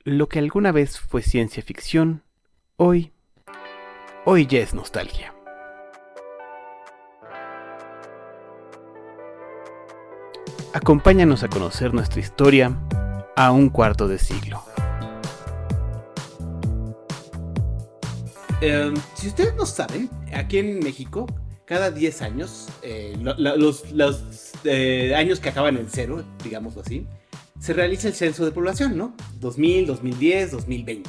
Lo que alguna vez fue ciencia ficción, hoy ya es nostalgia. Acompáñanos a conocer nuestra historia a un cuarto de siglo. Si ustedes no saben, aquí en México, cada 10 años, los años que acaban en cero, digámoslo así, se realiza el censo de población, ¿no? 2000, 2010, 2020.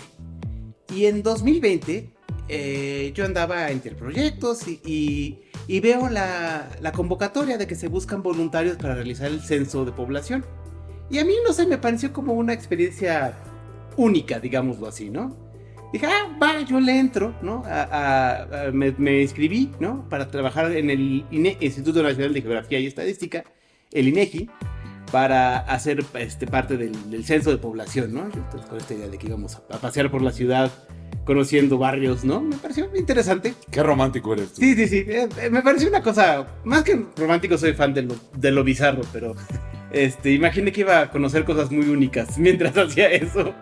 Y en 2020 yo andaba entre proyectos y veo la convocatoria de que se buscan voluntarios para realizar el censo de población. Y a mí, no sé, me pareció como una experiencia única, digámoslo así, ¿no? Dije, yo le entro, ¿no? Me inscribí, ¿no? Para trabajar en el Instituto Nacional de Geografía y Estadística, el INEGI, para hacer parte del censo de población, ¿no? Yo, entonces, con esta idea de que íbamos a pasear por la ciudad, conociendo barrios, ¿no? Me pareció interesante. Qué romántico eres tú. Sí. Me pareció una cosa, más que romántico, soy fan de lo bizarro, pero imaginé que iba a conocer cosas muy únicas mientras hacía eso.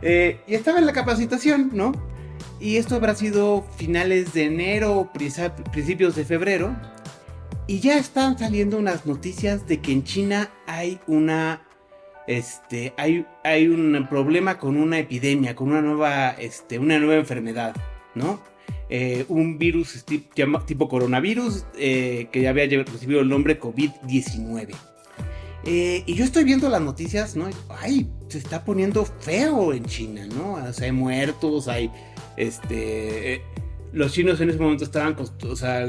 Y estaba en la capacitación, ¿no? Y esto habrá sido finales de enero, principios de febrero. Y ya están saliendo unas noticias de que en China hay hay un problema con una epidemia, con una nueva enfermedad, ¿no? Un virus tipo coronavirus que ya había recibido el nombre COVID-19. Y yo estoy viendo las noticias, ¿no? Se está poniendo feo en China, ¿no? O sea, hay muertos, hay los chinos en ese momento estaban, o sea,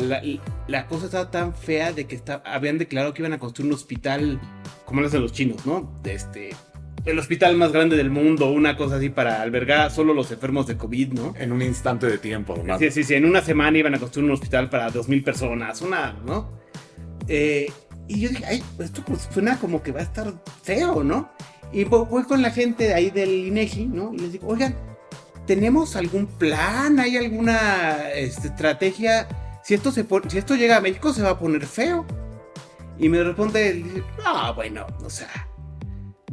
la cosa estaba tan fea de que habían declarado que iban a construir un hospital, como lo hacen los chinos, ¿no? El hospital más grande del mundo, una cosa así para albergar solo los enfermos de COVID, ¿no? En un instante de tiempo, ¿no? Sí, en una semana iban a construir un hospital para 2,000 personas, ¿no? Y yo dije, esto pues suena como que va a estar feo, ¿no? Y voy con la gente de ahí del INEGI, ¿no? Y les digo, oigan, ¿tenemos algún plan? ¿Hay alguna estrategia? Si esto llega a México, se va a poner feo. Y me responde, bueno, o sea,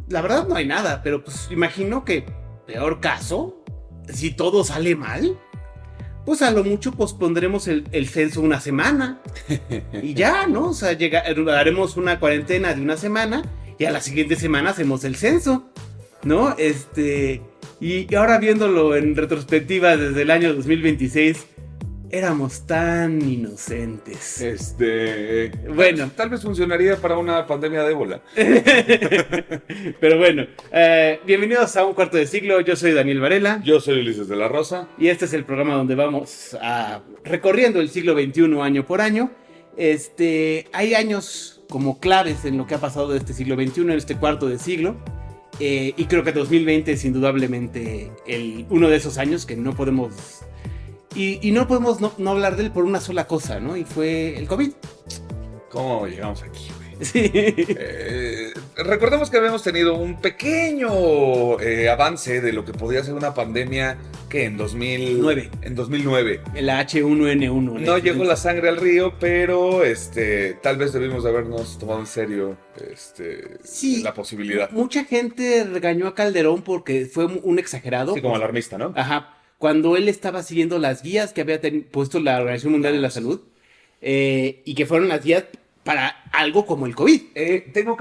la verdad no hay nada, pero pues imagino que, peor caso, si todo sale mal, pues a lo mucho pospondremos el censo una semana. Y ya, ¿no? O sea, haremos una cuarentena de una semana y a la siguiente semana hacemos el censo, ¿no? Y ahora viéndolo en retrospectiva desde el año 2026, éramos tan inocentes. Bueno, tal vez funcionaría para una pandemia de ébola. Pero bueno, bienvenidos a Un Cuarto de Siglo. Yo soy Daniel Varela. Yo soy Ulises de la Rosa. Y este es el programa donde vamos recorriendo el siglo XXI año por año. Hay años como claves en lo que ha pasado de este siglo XXI, en este cuarto de siglo. Y creo que 2020 es indudablemente uno de esos años que no podemos... Y no podemos no hablar de él por una sola cosa, ¿no? Y fue el COVID. ¿Cómo llegamos aquí, güey? Sí. Recordemos que habíamos tenido un pequeño avance de lo que podía ser una pandemia que en 2009. En 2009. El H1N1. No llegó la sangre al río, pero tal vez debimos de habernos tomado en serio sí, la posibilidad. Mucha gente regañó a Calderón porque fue un exagerado. Sí, como alarmista, ¿no? Ajá. Cuando él estaba siguiendo las guías que había puesto la Organización Mundial de la Salud, y que fueron las guías para algo como el COVID. Creo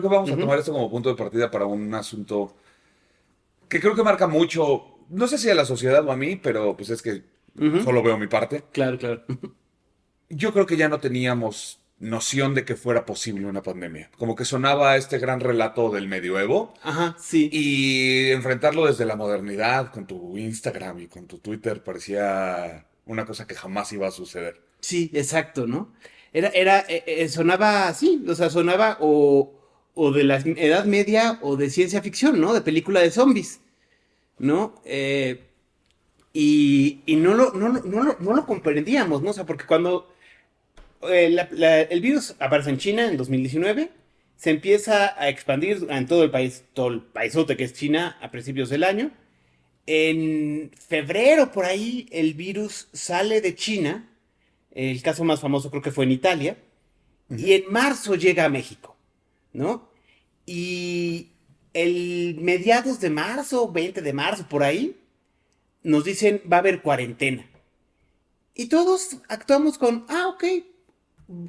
que vamos a tomar esto como punto de partida para un asunto que creo que marca mucho, no sé si a la sociedad o a mí, pero pues es que solo veo mi parte. Claro. Yo creo que ya no teníamos noción de que fuera posible una pandemia. Como que sonaba este gran relato del medioevo. Ajá, sí. Y enfrentarlo desde la modernidad, con tu Instagram y con tu Twitter, parecía una cosa que jamás iba a suceder. Sí, exacto, ¿no? Sonaba así, o sea, sonaba o de la Edad Media o de ciencia ficción, ¿no? De película de zombies, ¿no? Y no lo comprendíamos, ¿no? O sea, porque cuando el virus aparece en China en 2019, se empieza a expandir en todo el paisote que es China a principios del año. En febrero, por ahí, el virus sale de China. El caso más famoso creo que fue en Italia. Y en marzo llega a México, ¿no? Y el mediados de marzo, 20 de marzo, por ahí, nos dicen va a haber cuarentena. Y todos actuamos con, ok,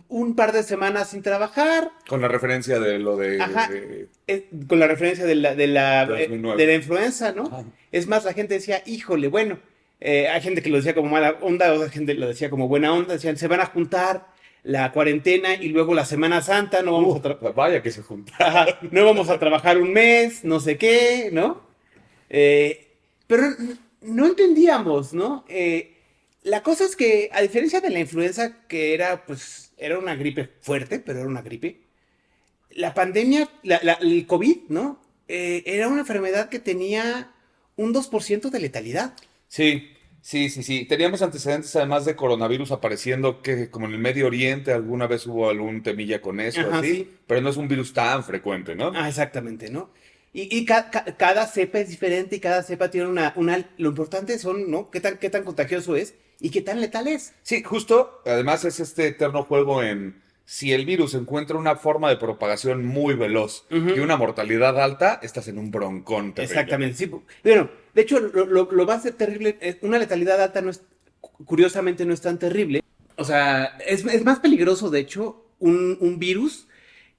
un par de semanas sin trabajar. Con la referencia de lo de... Ajá, con la referencia de la 2009. de la influenza, ¿no? Ajá. Es más, la gente decía, híjole, bueno, hay gente que lo decía como mala onda, otra gente lo decía como buena onda, decían, se van a juntar la cuarentena y luego la Semana Santa, no vamos a Vaya que se junta. Ajá, no vamos a trabajar un mes, no sé qué, ¿no? Pero no entendíamos, ¿no? La cosa es que, a diferencia de la influenza, que era, pues, era una gripe fuerte, pero era una gripe, la pandemia, el COVID, ¿no? Era una enfermedad que tenía un 2% de letalidad. Sí, sí. Teníamos antecedentes además de coronavirus apareciendo que como en el Medio Oriente alguna vez hubo algún temilla con eso, Ajá, así, sí. pero no es un virus tan frecuente, ¿no? Exactamente, ¿no? Y cada cepa es diferente y cada cepa tiene lo importante son, ¿no? Qué tan contagioso es y qué tan letal es. Sí, justo, además es este eterno juego en si el virus encuentra una forma de propagación muy veloz y una mortalidad alta, estás en un broncón terrible. Exactamente, sí. Bueno, de hecho, lo más terrible, una letalidad alta curiosamente no es tan terrible. O sea, es más peligroso, de hecho, un virus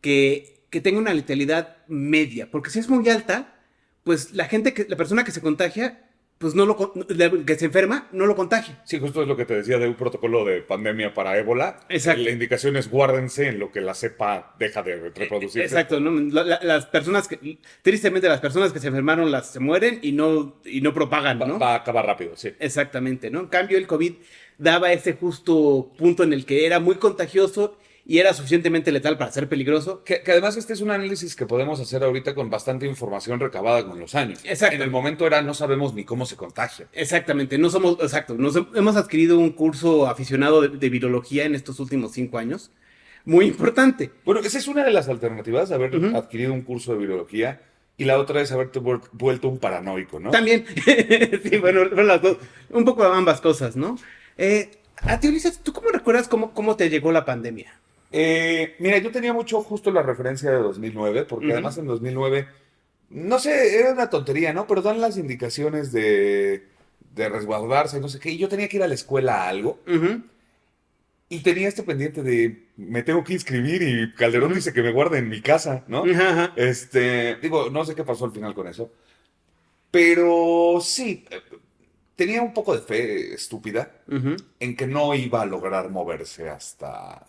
que tenga una letalidad media. Porque si es muy alta, pues la persona que se contagia, pues que se enferma, no lo contagia. Sí, justo es lo que te decía de un protocolo de pandemia para ébola. Exacto. La indicación es guárdense en lo que la cepa deja de reproducirse. Exacto, ¿no? Las personas tristemente las personas que se enfermaron se mueren y no propagan, ¿no? Va a acabar rápido, sí. Exactamente, ¿no? En cambio, el COVID daba ese justo punto en el que era muy contagioso y era suficientemente letal para ser peligroso. Que además este es un análisis que podemos hacer ahorita con bastante información recabada con los años. Exacto. En el momento no sabemos ni cómo se contagia. Exactamente, hemos adquirido un curso aficionado de virología en estos últimos 5 años, muy importante. Bueno, esa es una de las alternativas, haber adquirido un curso de virología, y la otra es haberte vuelto un paranoico, ¿no? También, sí, bueno, las dos, un poco ambas cosas, ¿no? A ti, Ulises, ¿tú cómo recuerdas cómo te llegó la pandemia? Mira, yo tenía mucho justo la referencia de 2009, porque además en 2009, no sé, era una tontería, ¿no? Pero dan las indicaciones de resguardarse, no sé qué, y yo tenía que ir a la escuela a algo, y tenía este pendiente de, me tengo que inscribir, y Calderón dice que me guarde en mi casa, ¿no? Ajá. Digo, no sé qué pasó al final con eso, pero sí, tenía un poco de fe estúpida en que no iba a lograr moverse hasta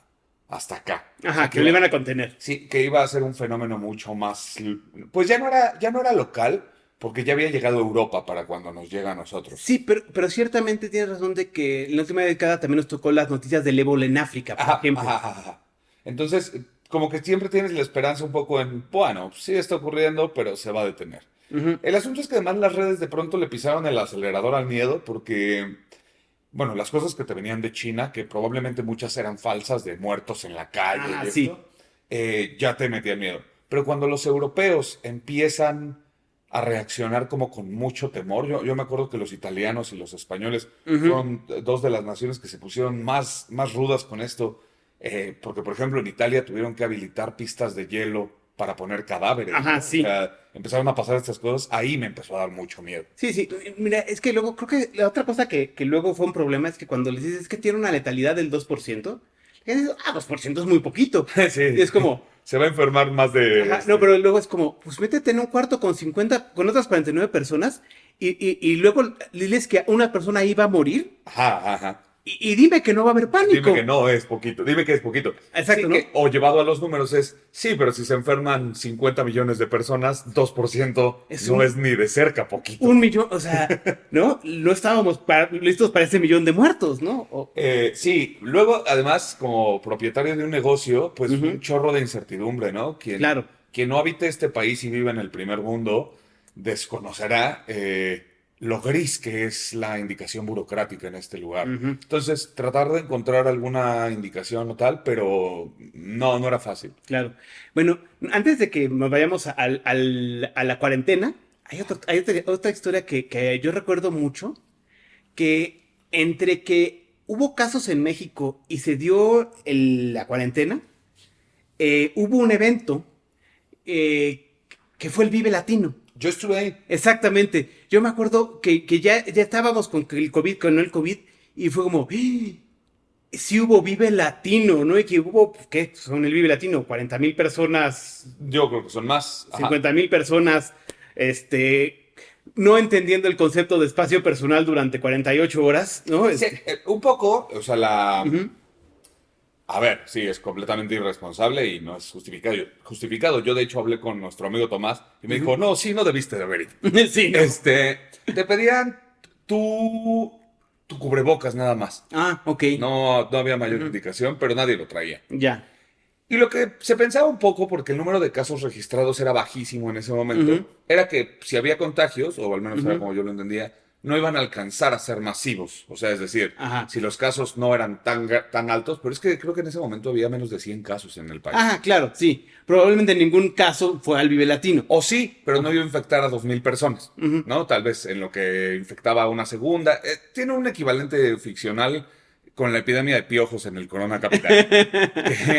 acá. Ajá, O sea, que lo iban a contener. Sí, que iba a ser un fenómeno mucho más... Pues ya no era local, porque ya había llegado a Europa para cuando nos llega a nosotros. Sí, pero ciertamente tienes razón de que en la última década también nos tocó las noticias del ébola en África, por ejemplo. Ajá. Entonces, como que siempre tienes la esperanza un poco en, bueno, sí está ocurriendo, pero se va a detener. El asunto es que además las redes de pronto le pisaron el acelerador al miedo, porque... Bueno, las cosas que te venían de China, que probablemente muchas eran falsas, de muertos en la calle y sí. esto, ya te metían miedo. Pero cuando los europeos empiezan a reaccionar como con mucho temor, yo me acuerdo que los italianos y los españoles fueron dos de las naciones que se pusieron más rudas con esto, porque por ejemplo en Italia tuvieron que habilitar pistas de hielo para poner cadáveres. Ajá, ¿no? sí. O sea, empezaron a pasar estas cosas, ahí me empezó a dar mucho miedo. Sí, mira, es que luego, creo que la otra cosa que luego fue un problema es que cuando les dices que tiene una letalidad del 2%, la gente dice, 2% es muy poquito. Sí. Y es como... Se va a enfermar más de... Ajá, no, pero luego es como, pues métete en un cuarto con otras 49 personas y luego diles que una persona ahí va a morir Ajá. y dime que no va a haber pánico. Dime que no es poquito, dime que es poquito. Exacto, Sí, ¿no? O llevado a los números es, sí, pero si se enferman 50 millones de personas, 2% no es ni de cerca poquito. 1 millón, o sea, ¿no? No estábamos listos para ese millón de muertos, ¿no? Sí, luego además como propietario de un negocio, pues un chorro de incertidumbre, ¿no? Claro. Quien no habite este país y vive en el primer mundo, desconocerá lo gris que es la indicación burocrática en este lugar. Entonces, tratar de encontrar alguna indicación o tal, pero no era fácil. Claro. Bueno, antes de que nos vayamos a la cuarentena, hay otra historia que yo recuerdo mucho, que entre que hubo casos en México y se dio la cuarentena, hubo un evento que fue el Vive Latino. Yo estuve ahí. Exactamente. Yo me acuerdo que ya estábamos con el COVID, con el COVID, y fue como, sí hubo Vive Latino, ¿no? Y que hubo, ¿qué? Son el Vive Latino, 40,000 personas, Yo creo que son más. Ajá. 50,000 personas, no entendiendo el concepto de espacio personal durante 48 horas, ¿no? Sí, un poco, o sea, Ujú. A ver, sí, es completamente irresponsable y no es justificado. Yo, de hecho, hablé con nuestro amigo Tomás y me dijo, no, sí, no debiste de haber ido. Sí, ¿no? Te pedían tu cubrebocas nada más. Ah, ok. No había mayor indicación, pero nadie lo traía. Ya. Y lo que se pensaba un poco, porque el número de casos registrados era bajísimo en ese momento, Ujú. era que si había contagios, o al menos era Ujú. como yo lo entendía, no iban a alcanzar a ser masivos. O sea, es decir, Ajá. si los casos no eran tan altos, pero es que creo que en ese momento había menos de 100 casos en el país. Ah, claro, sí. Probablemente en ningún caso fue al Vive Latino. O sí, pero no iba a infectar a 2,000 personas, Ujú. ¿no? Tal vez en lo que infectaba a una segunda. Tiene un equivalente ficcional con la epidemia de piojos en el Corona Capital.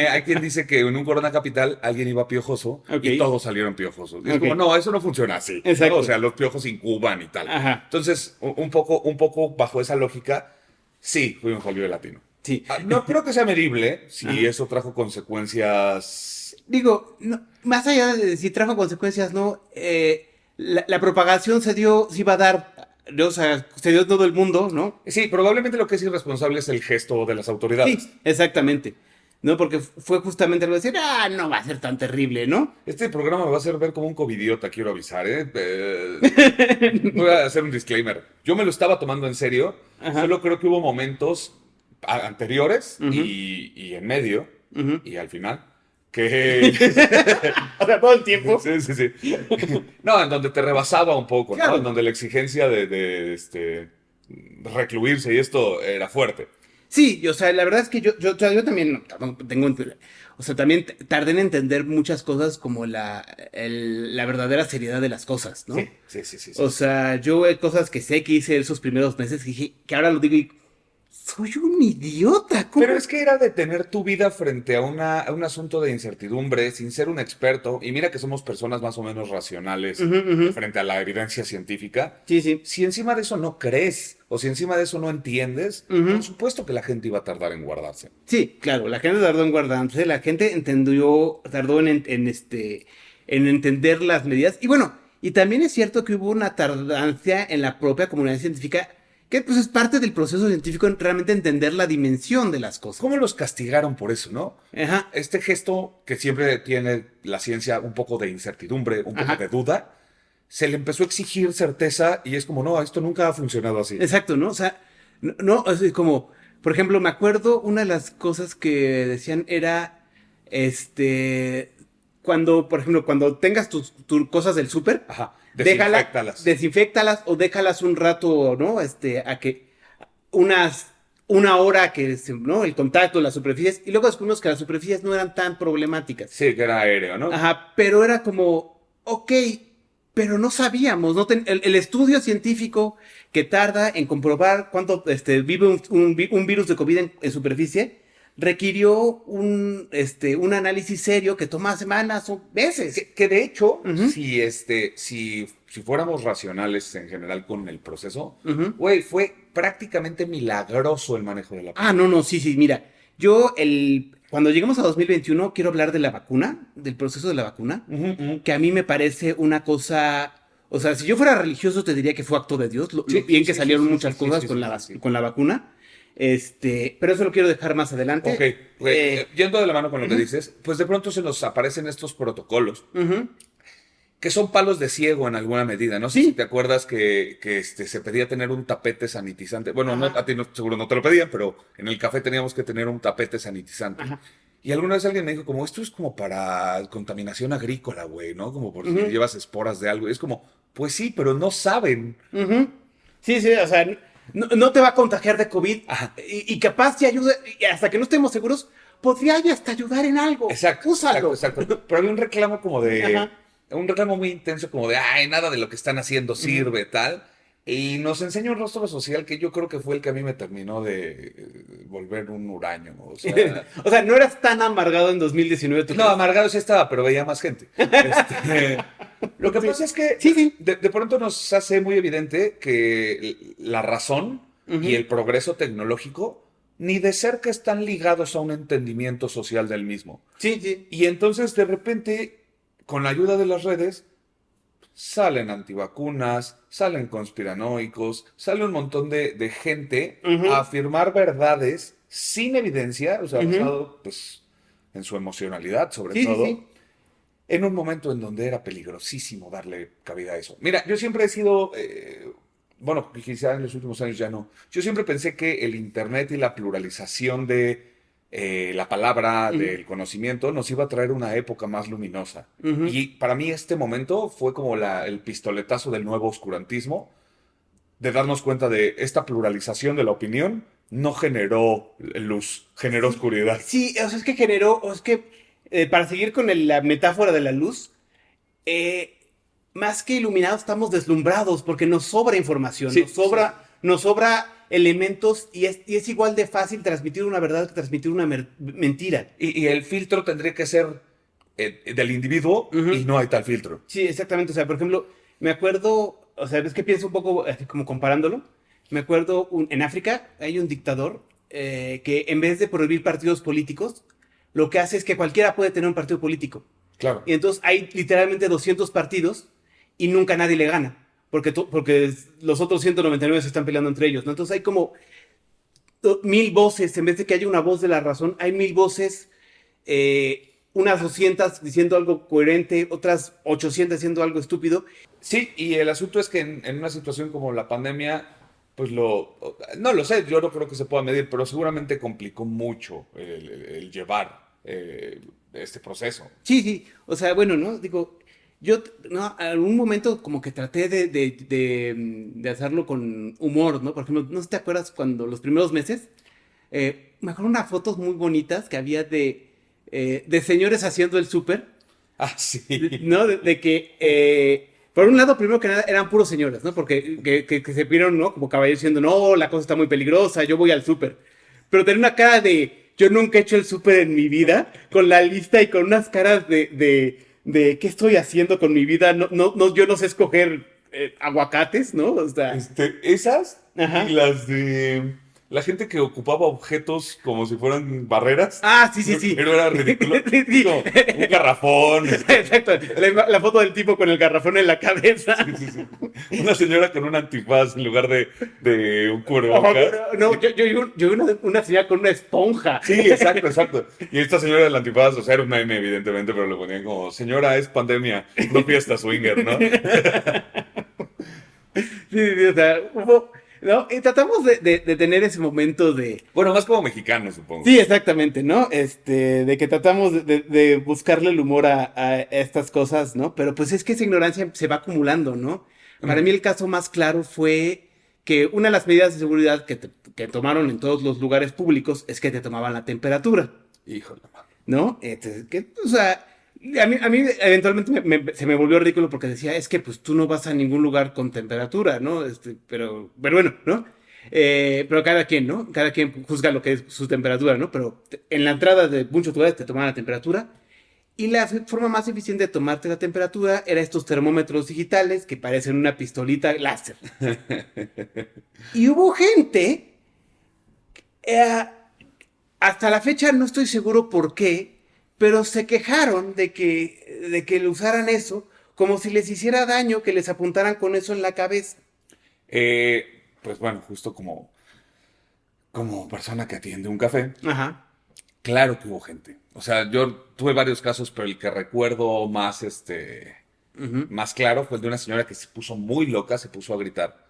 Hay quien dice que en un Corona Capital alguien iba piojoso Ok. y todos salieron piojosos. Y es Ok. como, no, eso no funciona así. ¿no? Exacto. O sea, los piojos incuban y tal. Ajá. Entonces, un poco bajo esa lógica, sí, fuimos al Vive Latino. Sí. No creo que sea medible si Ajá. eso trajo consecuencias. Digo, más allá de si trajo consecuencias, no, la propagación se iba a dar, ¿no? O sea, se dio en todo el mundo, ¿no? Sí, probablemente lo que es irresponsable es el gesto de las autoridades. Sí, exactamente. ¿No? Porque fue justamente algo de decir, no va a ser tan terrible, ¿no? Este programa me va a hacer ver como un covidiota, quiero avisar, ¿eh? Voy a hacer un disclaimer. Yo me lo estaba tomando en serio, Ajá. solo creo que hubo momentos anteriores Ujú. y en medio Ujú. y al final que... O sea, todo el tiempo. Sí. No, en donde te rebasaba un poco, Claro. ¿no? En donde la exigencia de recluirse y esto era fuerte. Sí, o sea, la verdad es que yo también tengo, o sea, también tardé en entender muchas cosas como la verdadera seriedad de las cosas, ¿no? Sí. O sea, yo hay cosas que sé que hice esos primeros meses que dije, que ahora lo digo y soy un idiota. ¿Cómo? Pero es que era de tener tu vida frente a un asunto de incertidumbre, sin ser un experto, y mira que somos personas más o menos racionales Ujú. frente a la evidencia científica. Sí. Si encima de eso no crees, o si encima de eso no entiendes, Ujú. por supuesto que la gente iba a tardar en guardarse. Sí, claro, la gente tardó en guardarse, la gente tardó en entender las medidas. Y bueno, y también es cierto que hubo una tardancia en la propia comunidad científica, que pues es parte del proceso científico en realmente entender la dimensión de las cosas. ¿Cómo los castigaron por eso, no? Ajá, Este gesto que siempre tiene la ciencia un poco de incertidumbre, un poco Ajá. de duda, se le empezó a exigir certeza y es como, no, esto nunca ha funcionado así. exacto, ¿no? O sea, no, o sea, como, por ejemplo, me acuerdo una de las cosas que decían era, cuando, por ejemplo, cuando tengas tus cosas del súper, Ajá, desinféctalas. Desinféctalas o déjalas un rato, ¿no? A que una hora que, ¿no? El contacto, las superficies. Y luego descubrimos que las superficies no eran tan problemáticas. Sí, que era aéreo, ¿no? Ajá, pero era como, ok, pero no sabíamos, ¿no? El estudio científico que tarda en comprobar cuánto vive un virus de COVID en superficie requirió un análisis serio que toma semanas o meses. Que de hecho, Ujú. si fuéramos racionales en general con el proceso, Ujú. güey, fue prácticamente milagroso el manejo de la No, sí, mira, cuando lleguemos a 2021 quiero hablar de la vacuna, del proceso de la vacuna, Ujú. que a mí me parece una cosa, o sea, si yo fuera religioso te diría que fue acto de Dios, lo Sí, bien que sí, salieron sí, muchas sí, cosas sí, con sí, sí. con la vacuna, pero eso lo quiero dejar más adelante. Ok, güey, yendo de la mano con lo que ujú. dices, pues de pronto se nos aparecen estos protocolos Ujú. que son palos de ciego en alguna medida. No sé Sí. si te acuerdas que se pedía tener un tapete sanitizante. Bueno, no, Ajá. a ti seguro no te lo pedían, pero en el café teníamos que tener un tapete sanitizante. Ajá. Y alguna vez alguien me dijo como, esto es como para contaminación agrícola, güey, ¿no? Como por si Ujú. llevas esporas de algo. Y es como, pues sí, pero no saben. Ujú. Sí, o sea, no te va a contagiar de COVID Ajá. y capaz te ayuda, y hasta que no estemos seguros, podría hasta ayudar en algo. Exacto, Úsalo. exacto. Pero había un reclamo como de... Ajá. Un reclamo muy intenso como de, ay, nada de lo que están haciendo sirve, tal. Y nos enseña un rostro social que yo creo que fue el que a mí me terminó de volver un huraño. O sea, O sea, no eras tan amargado en 2019. ¿Tú no, crees? amargado sí estaba, pero veía más gente. Lo que pasa es que Sí, sí. de pronto nos hace muy evidente que la razón y el progreso tecnológico ni de cerca están ligados a un entendimiento social del mismo. Sí, sí. Y entonces de repente, con la ayuda de las redes, salen antivacunas, salen conspiranoicos, sale un montón de gente Ujú. a afirmar verdades sin evidencia, o sea, Ujú. basado pues, en su emocionalidad sobre Sí, sí, todo, sí. en un momento en donde era peligrosísimo darle cabida a eso. Mira, yo siempre he sido, bueno, quizá en los últimos años ya no, yo siempre pensé que el Internet y la pluralización de la palabra, Ujú. del conocimiento, nos iba a traer una época más luminosa. Ujú. Y para mí este momento fue como el pistoletazo del nuevo oscurantismo, de darnos cuenta de esta pluralización de la opinión no generó luz, generó oscuridad. Sí, o sea, es que generó, o es que, para seguir con la metáfora de la luz, eh, más que iluminados estamos deslumbrados porque nos sobra información, Sí, nos sobra elementos y es igual de fácil transmitir una verdad que transmitir una mentira. y el filtro tendría que ser del individuo y Ujú. no hay tal filtro. Sí, exactamente. O sea, por ejemplo, me acuerdo, o sea, es que pienso un poco así como comparándolo. Me acuerdo, en África hay un dictador que en vez de prohibir partidos políticos, lo que hace es que cualquiera puede tener un partido político. Claro. Y entonces hay literalmente 200 partidos y nunca nadie le gana. Porque los otros 199 se están peleando entre ellos, ¿no? Entonces hay como 1000 voces, en vez de que haya una voz de la razón, hay 1000 voces, unas 200 diciendo algo coherente, otras 800 diciendo algo estúpido. Sí, y el asunto es que en una situación como la pandemia, pues no lo sé, yo no creo que se pueda medir, pero seguramente complicó mucho el llevar este proceso. Sí, sí, o sea, bueno, ¿no? Digo, yo, ¿no? En algún momento como que traté de hacerlo con humor, ¿no? Por ejemplo, no sé si te acuerdas cuando los primeros meses, me acuerdo unas fotos muy bonitas que había de señores haciendo el súper, Ah, sí. ¿no? De que, por un lado, primero que nada, eran puros señores, ¿no? Porque que se vieron, ¿no? Como caballeros diciendo, no, la cosa está muy peligrosa, yo voy al súper. Pero tener una cara de, yo nunca he hecho el súper en mi vida, con la lista y con unas caras de ¿qué estoy haciendo con mi vida? Yo no sé escoger aguacates, ¿no? O sea, Esas ajá. y las de la gente que ocupaba objetos como si fueran barreras, Ah, sí, sí, sí. pero era ridículo. Sí, sí. Como un garrafón. Exacto, la foto del tipo con el garrafón en la cabeza. Sí, sí, sí. Una señora con un antifaz en lugar de un Oh, cubrebocas. no, yo vi una señora con una esponja. Sí, exacto, exacto. Y esta señora del antifaz, o sea, era un meme, evidentemente, pero lo ponían como, señora, es pandemia, no fiesta swinger, ¿no? Sí, sí, sí, o sea, ¿no? Y tratamos de tener ese momento de... Bueno, más como mexicano, supongo. Sí, exactamente, ¿no? De que tratamos de buscarle el humor a estas cosas, ¿no? Pero pues es que esa ignorancia se va acumulando, ¿no? Para mí el caso más claro fue que una de las medidas de seguridad que tomaron en todos los lugares públicos es que te tomaban la temperatura. Híjole, man. ¿No? Entonces, o sea, a mí eventualmente se me volvió ridículo porque decía, es que pues tú no vas a ningún lugar con temperatura, ¿no? Pero bueno, ¿no? Pero cada quien, ¿no? Cada quien juzga lo que es su temperatura, ¿no? Pero en la entrada de muchos lugares te tomaban la temperatura y la forma más eficiente de tomarte la temperatura era estos termómetros digitales que parecen una pistolita láser. Y hubo gente, eh, hasta la fecha no estoy seguro por qué, pero se quejaron de que le usaran eso como si les hiciera daño que les apuntaran con eso en la cabeza. Pues bueno, justo como persona que atiende un café, Ajá. claro que hubo gente. O sea, yo tuve varios casos, pero el que recuerdo más, Ujú. más claro fue el de una señora que se puso muy loca, se puso a gritar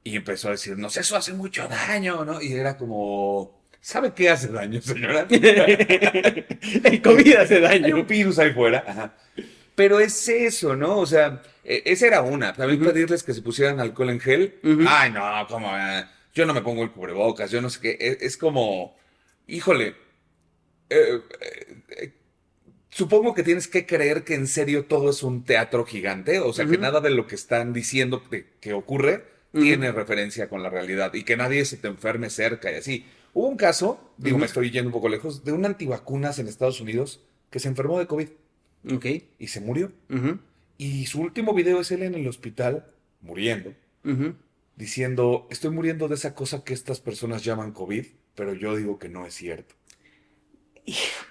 y empezó a decirnos, eso hace mucho daño, ¿no? Y era como, ¿sabe qué hace daño, señora? El COVID hace Hay un daño. virus ahí fuera. Ajá. Pero es eso, ¿no? O sea, esa era una. También Ujú. pedirles que se pusieran alcohol en gel. Ujú. Ay, no, como, yo no me pongo el cubrebocas, yo no sé qué. Es como, híjole, eh, eh, supongo que tienes que creer que en serio todo es un teatro gigante. O sea, que Ujú. nada de lo que están diciendo que ocurre tiene referencia con la realidad y que nadie se te enferme cerca y así. Hubo un caso, digo, me estoy yendo un poco lejos, de un antivacunas en Estados Unidos que se enfermó de COVID Ok. y se murió. Ujú, Y su último video es él en el hospital, muriendo, ujú. diciendo, estoy muriendo de esa cosa que estas personas llaman COVID, pero yo digo que no es cierto.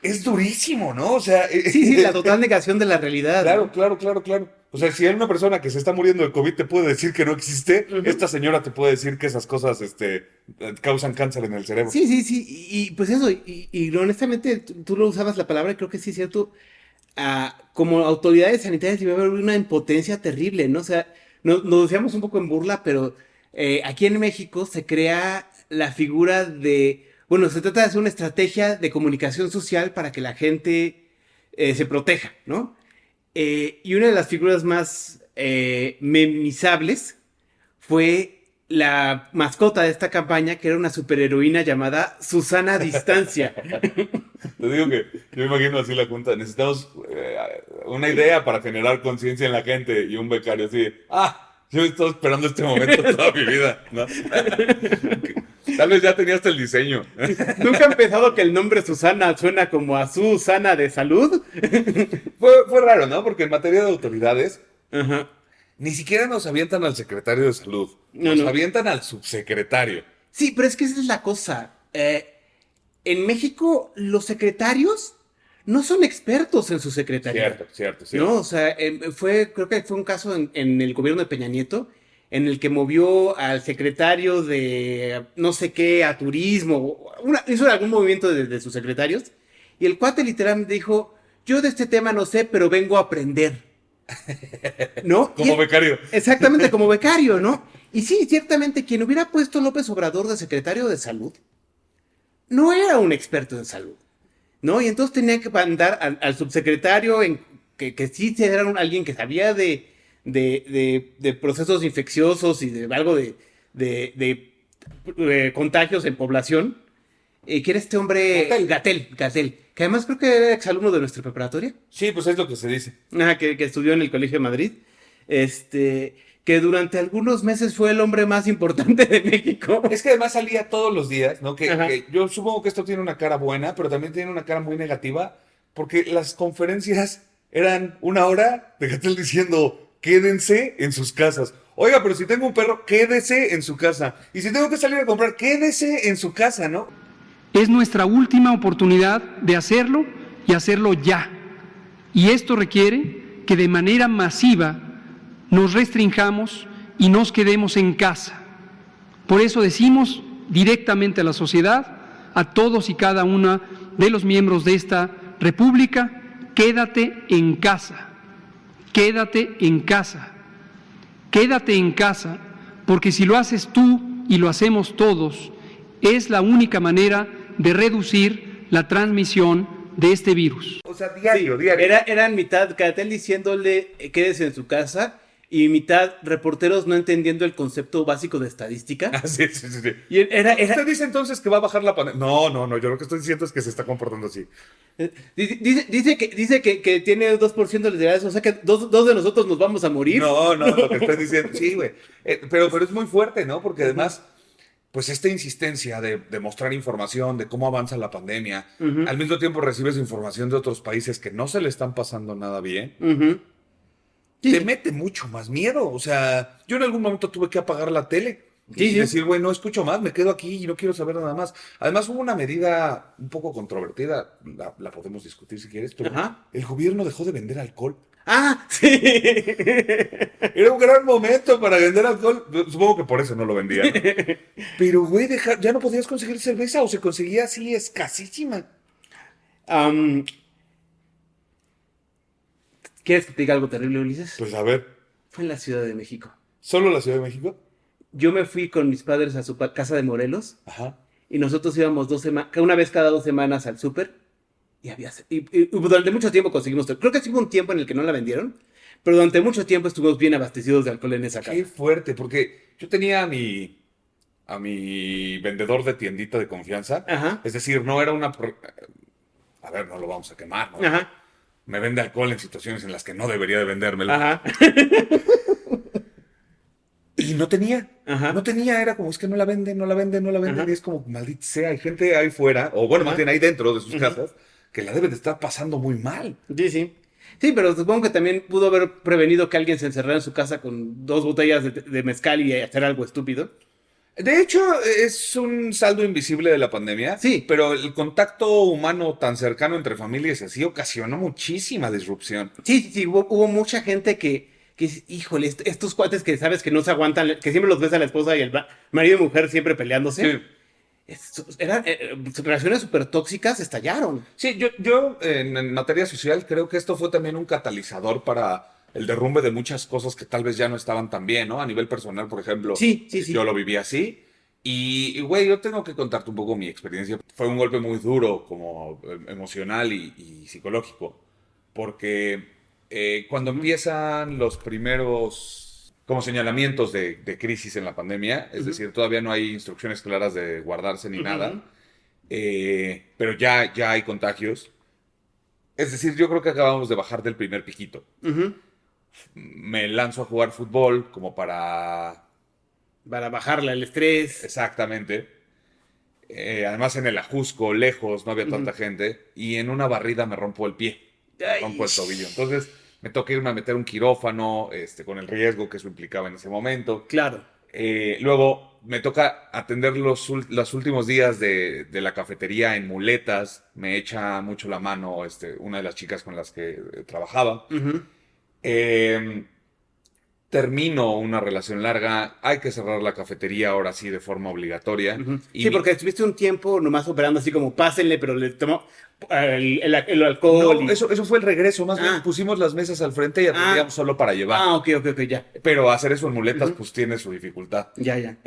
Es durísimo, ¿no? O sea, Sí, la total negación de la realidad. claro, ¿no? claro, claro, claro. O sea, si hay una persona que se está muriendo de COVID te puede decir que no existe, esta señora te puede decir que esas cosas causan cáncer en el cerebro. Sí, sí, sí. Pues eso, y honestamente, tú lo usabas la palabra, y creo que sí es cierto. Como autoridades sanitarias debe haber una impotencia terrible, ¿no? O sea, nos decíamos un poco en burla, pero aquí en México se crea la figura de, bueno, se trata de hacer una estrategia de comunicación social para que la gente se proteja, ¿no? Y una de las figuras más memorizables fue la mascota de esta campaña, que era una superheroína llamada Susana Distancia. Te digo que yo me imagino así la junta. Necesitamos una idea para generar conciencia en la gente y un becario así. Yo he estado esperando este momento toda mi vida, ¿no? Tal vez ya tenías el diseño. ¿Nunca han pensado que el nombre Susana suena como a Susana de salud? Fue raro, ¿no? Porque en materia de autoridades, Ajá. ni siquiera nos avientan al secretario de salud. No, Nos no. avientan al subsecretario. Sí, pero es que esa es la cosa. En México, los secretarios no son expertos en su secretaría. Cierto, cierto, cierto. ¿No? O sea, creo que fue un caso en el gobierno de Peña Nieto, en el que movió al secretario de no sé qué a turismo, hizo algún movimiento de sus secretarios, y el cuate literalmente dijo, yo de este tema no sé, pero vengo a aprender. ¿No? Como becario. Exactamente, como becario, ¿no? Y sí, ciertamente, quien hubiera puesto López Obrador de secretario de salud, no era un experto en salud, ¿no? Y entonces tenía que mandar al subsecretario, que sí era alguien que sabía de procesos infecciosos y de algo de contagios en población, que era este hombre Gatell, que además creo que era exalumno de nuestra preparatoria. Sí, pues es lo que se dice. Que estudió en el Colegio de Madrid. Que durante algunos meses fue el hombre más importante de México. Es que además salía todos los días, ¿no? Ajá. Que yo supongo que esto tiene una cara buena, pero también tiene una cara muy negativa, porque las conferencias eran una hora de Gatell diciendo, quédense en sus casas. Oiga, pero si tengo un perro, quédese en su casa. Y si tengo que salir a comprar, quédese en su casa, ¿no? Es nuestra última oportunidad de hacerlo y hacerlo ya. Y esto requiere que de manera masiva nos restringamos y nos quedemos en casa. Por eso decimos directamente a la sociedad, a todos y cada uno de los miembros de esta República, quédate en casa, quédate en casa, quédate en casa, porque si lo haces tú y lo hacemos todos, es la única manera de reducir la transmisión de este virus. O sea, diario. Eran mitad Gatell diciéndole quédese en su casa y mitad reporteros no entendiendo el concepto básico de estadística. Sí. Y ¿Usted dice entonces que va a bajar la pandemia? No, yo lo que estoy diciendo es que se está comportando así. dice que tiene 2% de letalidad, o sea que dos de nosotros nos vamos a morir. No, lo que estoy diciendo, sí, güey. Pero es muy fuerte, ¿no? Porque además, pues esta insistencia de mostrar información de cómo avanza la pandemia, al mismo tiempo recibes información de otros países que no se le están pasando nada bien, te mete mucho más miedo. O sea, yo en algún momento tuve que apagar la tele y decir, güey, no escucho más, me quedo aquí y no quiero saber nada más. Además, hubo una medida un poco controvertida, la podemos discutir si quieres, pero el gobierno dejó de vender alcohol. Sí. Era un gran momento para vender alcohol. Supongo que por eso no lo vendían, ¿no? Pero, güey, ya no podías conseguir cerveza o se conseguía así escasísima. ¿Quieres que te diga algo terrible, Ulises? Pues a ver, Fue en la Ciudad de México. ¿solo la Ciudad de México? Yo me fui con mis padres a su casa de Morelos Ajá. y nosotros íbamos una vez cada 2 semanas al súper y durante mucho tiempo conseguimos. Creo que sí hubo un tiempo en el que no la vendieron, pero durante mucho tiempo estuvimos bien abastecidos de alcohol en esa casa. Qué fuerte, porque yo tenía a mi vendedor de tiendita de confianza. Ajá. Es decir, no era una... A ver, no lo vamos a quemar, ¿no? Ajá. Me vende alcohol en situaciones en las que no debería de vendérmelo. Ajá. Y no tenía. Ajá. No tenía, era como, es que no la venden, no la venden, no la venden. Ajá. Y es como, maldita sea, hay gente ahí fuera, o bueno, más Ajá. bien ahí dentro de sus Ujú. casas, que la debe de estar pasando muy mal. Sí, sí. Sí, pero supongo que también pudo haber prevenido que alguien se encerrara en su casa con 2 botellas de mezcal y hacer algo estúpido. De hecho, es un saldo invisible de la pandemia, Sí. pero el contacto humano tan cercano entre familias así ocasionó muchísima disrupción. Sí, sí, sí, hubo mucha gente que, híjole, estos cuates que sabes que no se aguantan, que siempre los ves a la esposa y el marido y mujer siempre peleándose. Sí, Eran relaciones súper tóxicas, estallaron. sí, yo en materia social creo que esto fue también un catalizador para el derrumbe de muchas cosas que tal vez ya no estaban tan bien, ¿no? A nivel personal, por ejemplo, Sí, sí, sí. yo lo viví así. Güey, yo tengo que contarte un poco mi experiencia. Fue un golpe muy duro, como emocional y psicológico, porque cuando empiezan los primeros como señalamientos de crisis en la pandemia, es Ujú. decir, todavía no hay instrucciones claras de guardarse ni Ujú. nada, pero ya hay contagios. Es decir, yo creo que acabamos de bajar del primer piquito. Ujú. Me lanzo a jugar fútbol como para... Para bajarle el estrés. Exactamente. Además en el Ajusco, lejos, no había Ujú. tanta gente. Y en una barrida me rompo el pie, me Ay, rompo el tobillo. Entonces me toca irme a meter un quirófano, con el riesgo que eso implicaba en ese momento. claro. Luego me toca atender los últimos días de la cafetería en muletas. Me echa mucho la mano una de las chicas con las que trabajaba. Ujú. Eh, Termino una relación larga. Hay que cerrar la cafetería ahora sí de forma obligatoria. Ujú. Y Sí, porque estuviste un tiempo nomás operando así como pásenle, pero le tomó el alcohol no, y... eso fue el regreso. Más bien Ah, pusimos las mesas al frente y ah, atendíamos solo para llevar. ok, ok, ok, ya. Pero hacer eso en muletas, Ujú. pues tiene su dificultad. Ya, ya.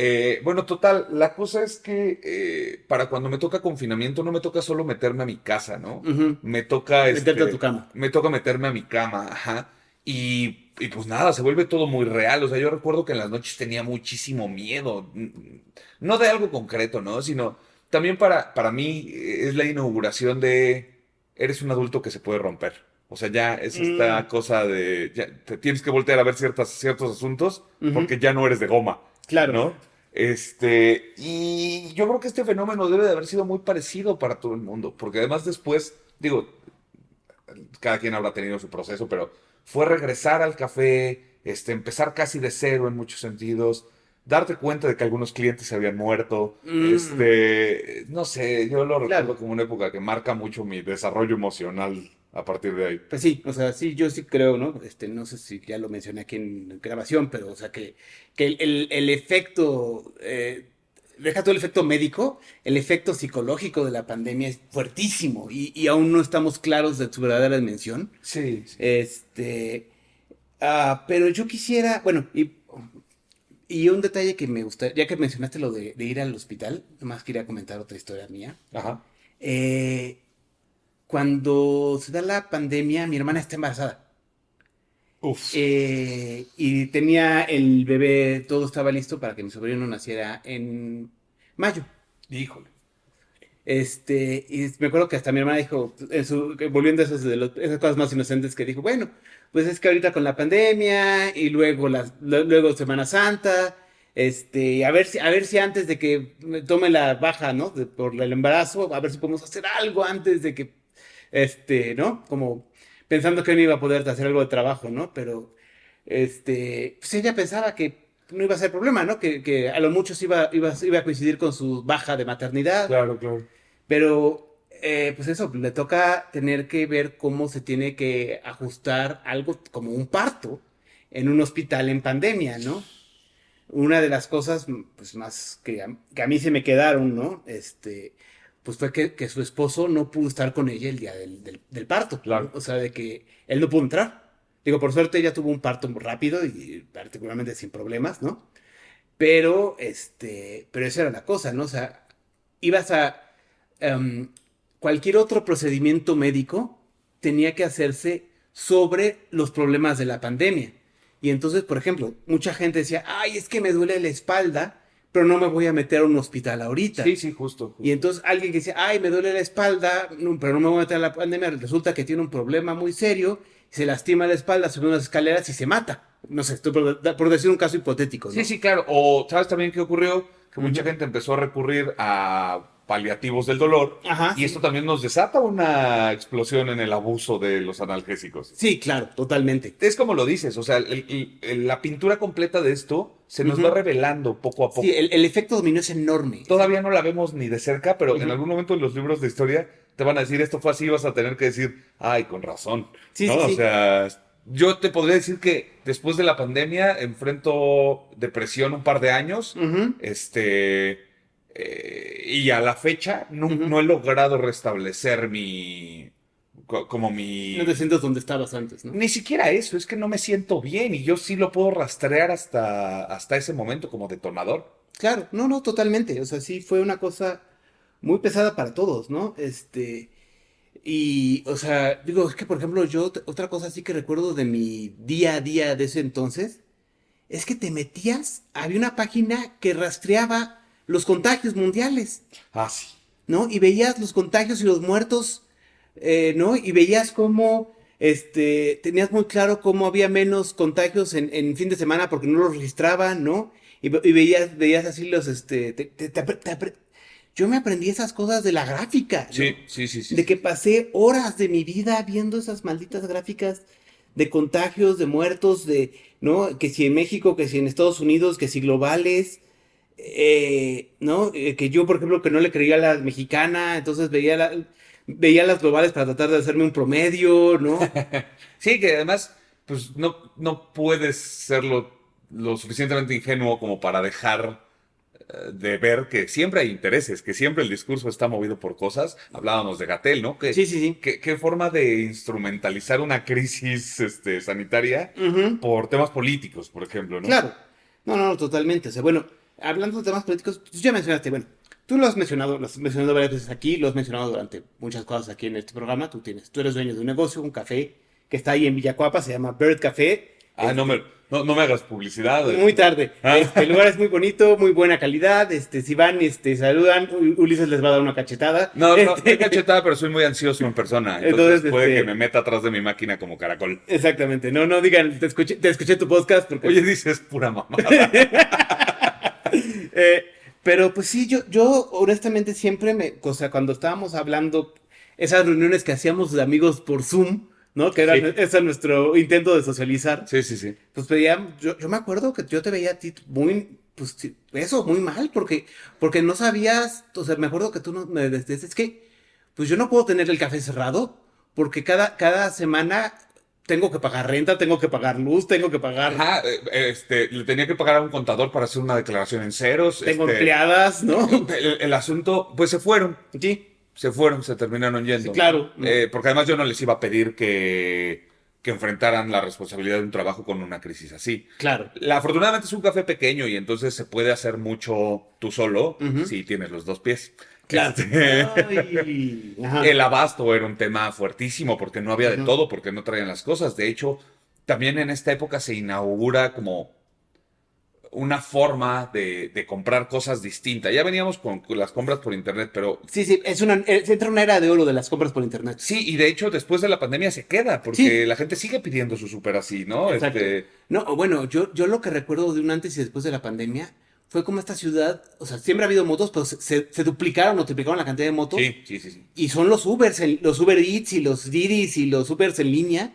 Bueno, total, la cosa es que para cuando me toca confinamiento no me toca solo meterme a mi casa, ¿no? Ujú. Me toca, Meterte a tu cama. me toca meterme a mi cama, ajá. Y pues nada, se vuelve todo muy real. O sea, yo recuerdo que en las noches tenía muchísimo miedo. No de algo concreto, ¿no? Sino también para mí es la inauguración de eres un adulto que se puede romper. O sea, ya es Mm, esta cosa de ya te tienes que voltear a ver ciertos asuntos ujú. porque ya no eres de goma, Claro. ¿no? Y yo creo que este fenómeno debe de haber sido muy parecido para todo el mundo, porque además después, digo, cada quien habrá tenido su proceso, pero fue regresar al café, empezar casi de cero en muchos sentidos, darte cuenta de que algunos clientes se habían muerto, Mm, no sé, yo lo recuerdo claro. como una época que marca mucho mi desarrollo emocional a partir de ahí. Pues sí, o sea, sí, yo sí creo, ¿no? No sé si ya lo mencioné aquí en grabación, pero, o sea, que el efecto, deja todo el efecto médico, el efecto psicológico de la pandemia es fuertísimo y aún no estamos claros de su verdadera dimensión. Sí, sí. Pero yo quisiera, bueno, y un detalle que me gusta, ya que mencionaste lo de ir al hospital, nomás quería comentar otra historia mía. Ajá. Eh, Cuando se da la pandemia, mi hermana está embarazada. Uf. Y tenía el bebé, todo estaba listo para que mi sobrino naciera en mayo. Híjole. Y me acuerdo que hasta mi hermana dijo, volviendo a esas cosas más inocentes, que dijo, bueno, pues es que ahorita con la pandemia y luego luego Semana Santa, a ver si antes de que me tome la baja, ¿no? Por el embarazo, a ver si podemos hacer algo antes de que, ¿no? Como pensando que no iba a poder hacer algo de trabajo, ¿no? Pero, pues ella pensaba que no iba a ser problema, ¿no? Que a lo mucho iba a coincidir con su baja de maternidad. Claro, claro. Pero, pues eso, le toca tener que ver cómo se tiene que ajustar algo como un parto en un hospital en pandemia, ¿no? Una de las cosas, pues, más que a mí se me quedaron, ¿no? Pues fue que su esposo no pudo estar con ella el día del parto, ¿no? Claro. O sea, de que él no pudo entrar. Digo, por suerte ella tuvo un parto muy rápido y particularmente sin problemas, ¿no? Pero esa era la cosa, ¿no? O sea, ibas a em, cualquier otro procedimiento médico tenía que hacerse sobre los problemas de la pandemia. Y entonces, por ejemplo, mucha gente decía, ay, es que me duele la espalda, pero no me voy a meter a un hospital ahorita. Sí, sí, justo. Y entonces alguien que dice, ay, me duele la espalda, pero no me voy a meter a la pandemia, resulta que tiene un problema muy serio, se lastima la espalda, sube unas escaleras y se mata. No sé, estoy por decir un caso hipotético, ¿no? Sí, sí, claro. O, ¿sabes también qué ocurrió? Que mucha gente empezó a recurrir a paliativos del dolor. Ajá, Y sí. esto también nos desata una explosión en el abuso de los analgésicos. Sí, claro, totalmente. Es como lo dices, o sea, la pintura completa de esto se nos va revelando poco a poco. Sí, el efecto dominó es enorme. Todavía no la vemos ni de cerca, pero en algún momento en los libros de historia te van a decir esto fue así y vas a tener que decir, ay, con razón. Sí, ¿no? sí, O sí. sea, yo te podría decir que después de la pandemia enfrento depresión un par de años, Ujú. y a la fecha no he logrado restablecer como mi... No te sientas donde estabas antes, ¿no? Ni siquiera eso, es que no me siento bien y yo sí lo puedo rastrear hasta ese momento como detonador. Claro, no, totalmente. O sea, sí fue una cosa muy pesada para todos, ¿no? Y, o sea, digo, es que, por ejemplo, otra cosa sí que recuerdo de mi día a día de ese entonces, es que te metías, había una página que rastreaba los contagios mundiales, Ah, sí. ¿no? Y veías los contagios y los muertos, ¿no? Y veías cómo, tenías muy claro cómo había menos contagios en fin de semana porque no los registraban, ¿no? Y veías así yo me aprendí esas cosas de la gráfica, ¿no? Sí, sí, sí, sí. De que pasé horas de mi vida viendo esas malditas gráficas de contagios, de muertos, ¿no? Que si en México, que si en Estados Unidos, que si globales, ¿no? Que yo, por ejemplo, que no le creía a la mexicana, entonces veía las globales para tratar de hacerme un promedio, ¿no? Sí, que además, pues no puedes ser lo suficientemente ingenuo como para dejar de ver que siempre hay intereses, que siempre el discurso está movido por cosas. Hablábamos de Gatell, ¿no? Sí, sí, sí. Qué forma de instrumentalizar una crisis sanitaria Ujú. por temas políticos, por ejemplo, ¿no? Claro. No, totalmente. O sea, bueno, hablando de temas políticos, tú ya mencionaste, bueno, tú lo has mencionado varias veces aquí, lo has mencionado durante muchas cosas aquí en este programa. Tú eres dueño de un negocio, un café que está ahí en Villacuapa, se llama Bird Café. Ah, no me hagas publicidad. Muy tarde. Ah. El lugar es muy bonito, muy buena calidad. Si van, saludan, Ulises les va a dar una cachetada. No es cachetada, pero soy muy ansioso en persona. Entonces puede que me meta atrás de mi máquina como caracol. Exactamente. No digan, te escuché tu podcast porque. Oye, dices pura mamada. Pero pues sí, yo honestamente siempre o sea, cuando estábamos hablando, esas reuniones que hacíamos de amigos por Zoom, ¿no? Que Sí. ese es nuestro intento de socializar. Sí, sí, sí. Pues yo me acuerdo que yo te veía a ti muy, pues sí, eso, muy mal, porque no sabías, o sea, me acuerdo que tú me decías, es que, pues yo no puedo tener el café cerrado, porque cada semana tengo que pagar renta, tengo que pagar luz, tengo que pagar, Ajá, le tenía que pagar a un contador para hacer una declaración en ceros. tengo empleadas, ¿no? El asunto, pues se fueron, Sí, se terminaron yendo. sí, claro. Porque además yo no les iba a pedir que enfrentaran la responsabilidad de un trabajo con una crisis así. Claro. Afortunadamente es un café pequeño y entonces se puede hacer mucho tú solo si tienes los dos pies. Claro. Ay, ajá. El abasto era un tema fuertísimo porque no había de todo, porque no traían las cosas. De hecho, también en esta época se inaugura como una forma de comprar cosas distinta. Ya veníamos con las compras por internet, pero Sí, se entra una era de oro de las compras por internet. sí, y de hecho después de la pandemia se queda, porque Sí. la gente sigue pidiendo su súper así, ¿no? Exacto. No, bueno, yo lo que recuerdo de un antes y después de la pandemia fue como esta ciudad, o sea, siempre ha habido motos, pero se duplicaron o triplicaron la cantidad de motos. Sí. Y son los Ubers, los Uber Eats y los Didis y los Ubers en línea,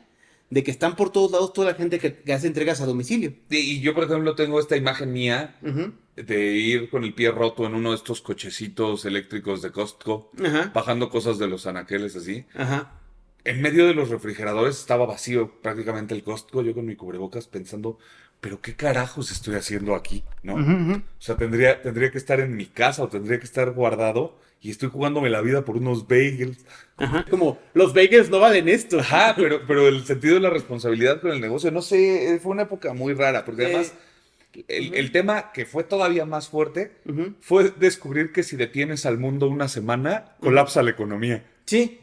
de que están por todos lados toda la gente que hace entregas a domicilio. Y yo, por ejemplo, tengo esta imagen mía Ujú. de ir con el pie roto en uno de estos cochecitos eléctricos de Costco, Ajá, bajando cosas de los anaqueles así. ajá. En medio de los refrigeradores estaba vacío prácticamente el Costco, yo con mi cubrebocas pensando, pero qué carajos estoy haciendo aquí, ¿no? O sea, tendría que estar en mi casa o tendría que estar guardado y estoy jugándome la vida por unos bagels. Ajá. Como, los bagels no valen esto. Ajá, pero el sentido de la responsabilidad con el negocio, no sé, fue una época muy rara, porque además el tema que fue todavía más fuerte Ujú. fue descubrir que si detienes al mundo una semana, colapsa la economía. Sí.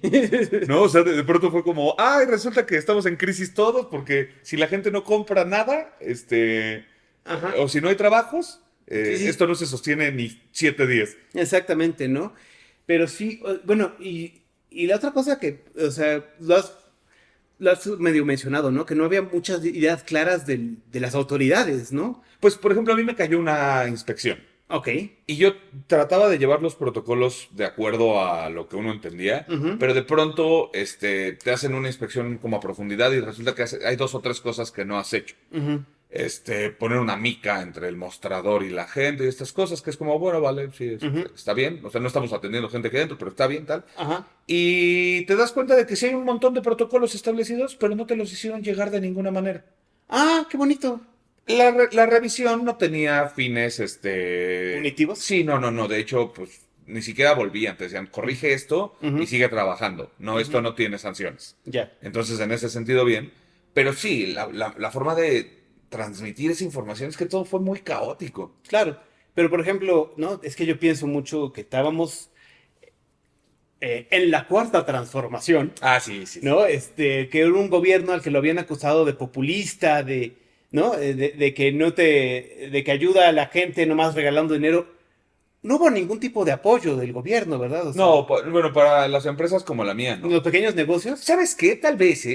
¿No? O sea, de pronto fue como, ay, resulta que estamos en crisis todos, porque si la gente no compra nada, Ajá. o si no hay trabajos, Sí. Esto no se sostiene ni 7 días. Exactamente, ¿no? Pero sí, bueno, y la otra cosa que, o sea, lo has medio mencionado, ¿no? Que no había muchas ideas claras de las autoridades, ¿no? Pues, por ejemplo, a mí me cayó una inspección. Ok. Y yo trataba de llevar los protocolos de acuerdo a lo que uno entendía, Ujú. pero de pronto te hacen una inspección como a profundidad y resulta que hay 2 o 3 cosas que no has hecho. Ujú. Poner una mica entre el mostrador y la gente y estas cosas, que es como, bueno, vale, sí, Ujú. está bien. O sea, no estamos atendiendo gente aquí adentro, pero está bien, tal. Ajá. Y te das cuenta de que sí hay un montón de protocolos establecidos, pero no te los hicieron llegar de ninguna manera. Ah, qué bonito. La revisión no tenía fines, ¿Punitivos? Sí, no. De hecho, pues ni siquiera volvían. Te decían, corrige esto Ujú. y sigue trabajando. No, esto Ujú. no tiene sanciones. Ya. Entonces, en ese sentido, bien. Pero sí, la forma de transmitir esa información es que todo fue muy caótico. Claro. Pero, por ejemplo, ¿no? Es que yo pienso mucho que estábamos en la cuarta transformación. Ah, sí. ¿No? Que era un gobierno al que lo habían acusado de populista, ¿no? De que de que ayuda a la gente nomás regalando dinero. No hubo ningún tipo de apoyo del gobierno, ¿verdad? O sea, No, bueno, para las empresas como la mía, no. los pequeños negocios. ¿Sabes qué? Tal vez,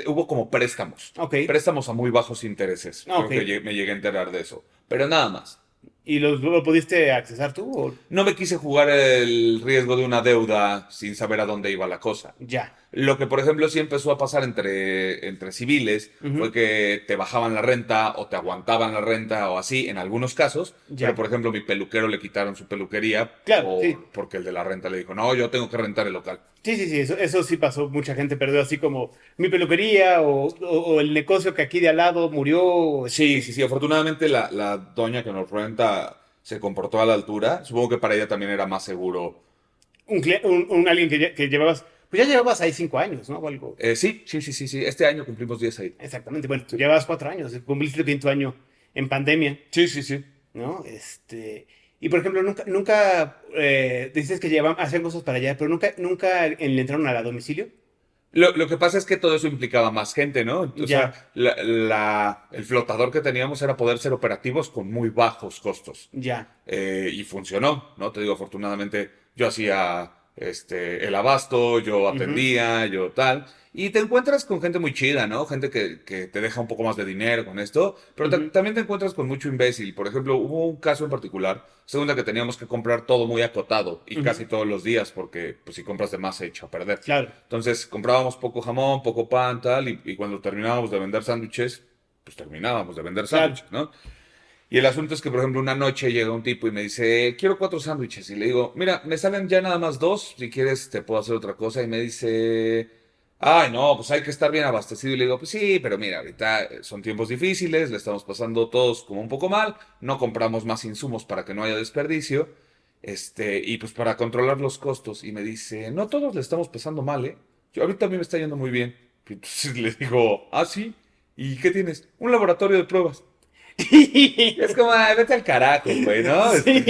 hubo como préstamos. Ok. Préstamos a muy bajos intereses. Ah, Creo ok. que me llegué a enterar de eso. Pero nada más. ¿Y lo pudiste accesar tú? No me quise jugar el riesgo de una deuda sin saber a dónde iba la cosa. Ya. Lo que, por ejemplo, sí empezó a pasar entre civiles Ujú. fue que te bajaban la renta o te aguantaban la renta o así, en algunos casos. Ya. Pero, por ejemplo, mi peluquero le quitaron su peluquería Claro, sí. porque el de la renta le dijo, no, yo tengo que rentar el local. Sí, eso sí pasó. Mucha gente perdió así como mi peluquería o el negocio que aquí de al lado murió. Sí. Afortunadamente la doña que nos renta se comportó a la altura. Supongo que para ella también era más seguro. Alguien que llevabas. Pues ya llevabas ahí 5 años, ¿no? O algo. Sí. Este año cumplimos 10 ahí. Exactamente. Bueno, tú llevabas 4 años. Cumpliste el quinto año en pandemia, Sí. ¿no? Y por ejemplo, nunca dices que hacían cosas para allá, pero nunca le entraron a la domicilio. Lo que pasa es que todo eso implicaba más gente, ¿no? O Ya. sea, el flotador que teníamos era poder ser operativos con muy bajos costos. Ya. Y funcionó, ¿no? Te digo, afortunadamente yo hacía el abasto, yo atendía, yo tal. Y te encuentras con gente muy chida, ¿no? Gente que te deja un poco más de dinero con esto, pero también te encuentras con mucho imbécil. Por ejemplo, hubo un caso en particular, segunda que teníamos que comprar todo muy acotado y casi todos los días, porque pues si compras de más se echa a perder. Claro. Entonces comprábamos poco jamón, poco pan, tal, y cuando terminábamos de vender sándwiches, pues terminábamos de vender Claro. sándwiches, ¿no? Y el asunto es que, por ejemplo, una noche llega un tipo y me dice, quiero 4 sándwiches. Y le digo, mira, me salen ya nada más 2, si quieres te puedo hacer otra cosa. Y me dice, ay, no, pues hay que estar bien abastecido. Y le digo, pues sí, pero mira, ahorita son tiempos difíciles, le estamos pasando todos como un poco mal, no compramos más insumos para que no haya desperdicio, y pues para controlar los costos. Y me dice, no todos le estamos pasando mal, ¿eh? Yo ahorita a mí me está yendo muy bien. Y entonces le digo, ah, sí, ¿y qué tienes? Un laboratorio de pruebas. Es como, "Ay, vete al carajo, güey, ¿no?" Sí,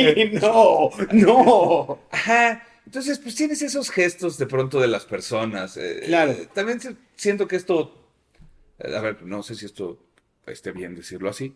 no. Ajá. Entonces, pues tienes esos gestos de pronto de las personas. Claro. También siento que esto, a ver, no sé si esto esté bien decirlo así.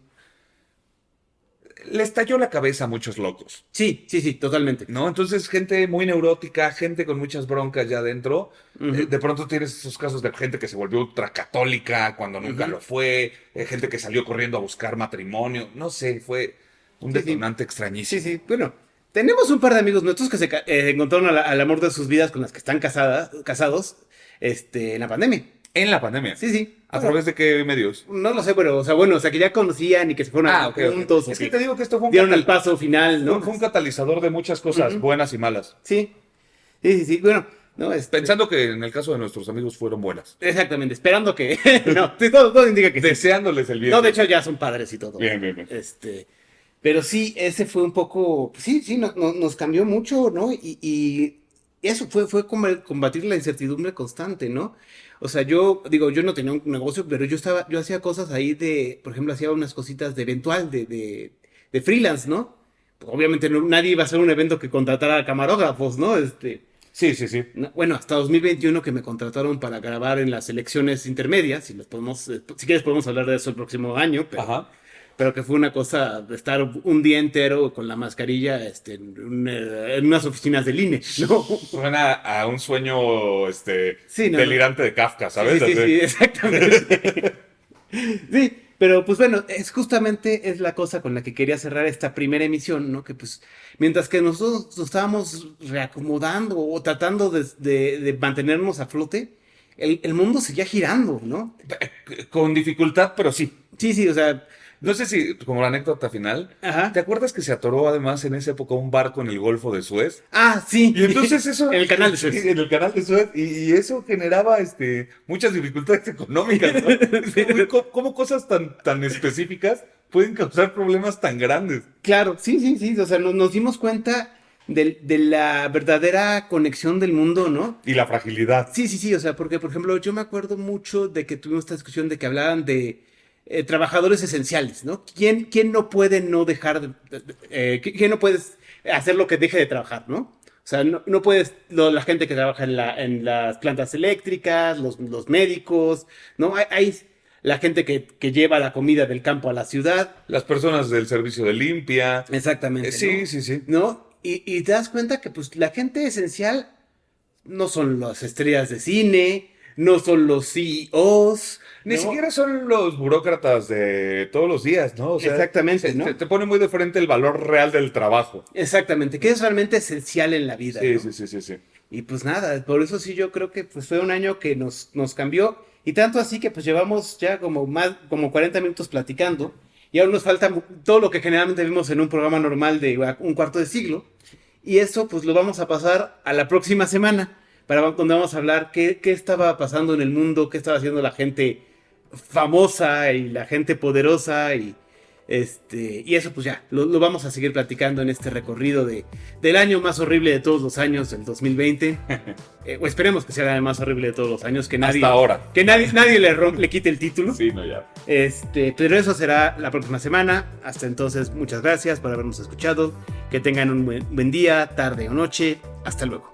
Le estalló la cabeza a muchos locos, Sí, totalmente. ¿no? Entonces, gente muy neurótica, gente con muchas broncas ya adentro. Ujú. De pronto tienes esos casos de gente que se volvió ultracatólica cuando nunca lo fue, gente que salió corriendo a buscar matrimonio. No sé, fue un Sí, sí. detonante extrañísimo. Sí. Bueno, tenemos un par de amigos nuestros que se encontraron al amor de sus vidas con las que están casados, en la pandemia. En la pandemia. Sí. ¿A O sea, través de qué medios? no lo sé, pero, o sea, que ya conocían y que se fueron Ok. juntos. O Es que te digo que esto fue un, dieron el paso final, ¿no? fue un catalizador de muchas cosas Ujú. buenas y malas. Sí. Bueno, no, Pensando que en el caso de nuestros amigos fueron buenas. exactamente, esperando que. No, sí, todo indica que sí. Deseándoles el bien. No, de hecho ya son padres y todo. Bien. Pero sí, ese fue un poco. Sí, nos cambió mucho, ¿no? Y eso fue como combatir la incertidumbre constante, ¿no? O sea, yo no tenía un negocio, pero yo hacía cosas ahí por ejemplo, hacía unas cositas de eventual, de freelance, ¿no? Pues obviamente nadie iba a hacer un evento que contratara camarógrafos, ¿no? Sí. Bueno, hasta 2021 que me contrataron para grabar en las elecciones intermedias, si quieres podemos hablar de eso el próximo año, pero, Ajá. pero que fue una cosa de estar un día entero con la mascarilla en unas oficinas del INE, ¿no? Suena a un sueño Sí, no, delirante de Kafka, ¿sabes? Sí, Así. exactamente. Sí, pero pues bueno, es la cosa con la que quería cerrar esta primera emisión, ¿no? Que pues mientras que nosotros nos estábamos reacomodando o tratando de mantenernos a flote, el mundo seguía girando, ¿no? Con dificultad, pero sí. Sí, o sea, No sé si, como la anécdota final, ajá. ¿te acuerdas que se atoró además en esa época un barco en el Golfo de Suez? Ah, sí. Y entonces eso... En el canal de Suez. Sí, en el canal de Suez. Y eso generaba muchas dificultades económicas, ¿no? ¿Cómo cosas tan específicas pueden causar problemas tan grandes? Claro, sí. O sea, nos dimos cuenta de la verdadera conexión del mundo, ¿no? Y la fragilidad. Sí, o sea, porque, por ejemplo, yo me acuerdo mucho de que tuvimos esta discusión de que hablaban de trabajadores esenciales, ¿no? ¿Quién no puede no dejar quién no puede hacer lo que deje de trabajar, ¿no? O sea, no puedes, la gente que trabaja en las plantas eléctricas, los médicos, ¿no? Hay la gente que lleva la comida del campo a la ciudad. Las personas del servicio de limpia. Exactamente. ¿no? Sí. ¿No? Y te das cuenta que pues la gente esencial no son las estrellas de cine, no son los CEOs. Ni ¿no? siquiera son los burócratas de todos los días, ¿no? O sea, Exactamente, ¿no? Te pone muy de frente el valor real del trabajo. Exactamente, que es realmente esencial en la vida. ¿no? Sí. Y pues nada, por eso sí yo creo que pues fue un año que nos cambió. Y tanto así que pues llevamos ya como 40 minutos platicando. Y aún nos falta todo lo que generalmente vimos en un programa normal de un cuarto de siglo. Y eso pues lo vamos a pasar a la próxima semana. Donde vamos a hablar qué estaba pasando en el mundo, qué estaba haciendo la gente famosa y la gente poderosa y eso pues ya, lo vamos a seguir platicando en este recorrido del año más horrible de todos los años, el 2020. O esperemos que sea el más horrible de todos los años, que nadie, Hasta ahora. Que nadie le quite el título. Sí, no, ya. Pero eso será la próxima semana. Hasta entonces, muchas gracias por habernos escuchado. Que tengan un buen día, tarde o noche. Hasta luego.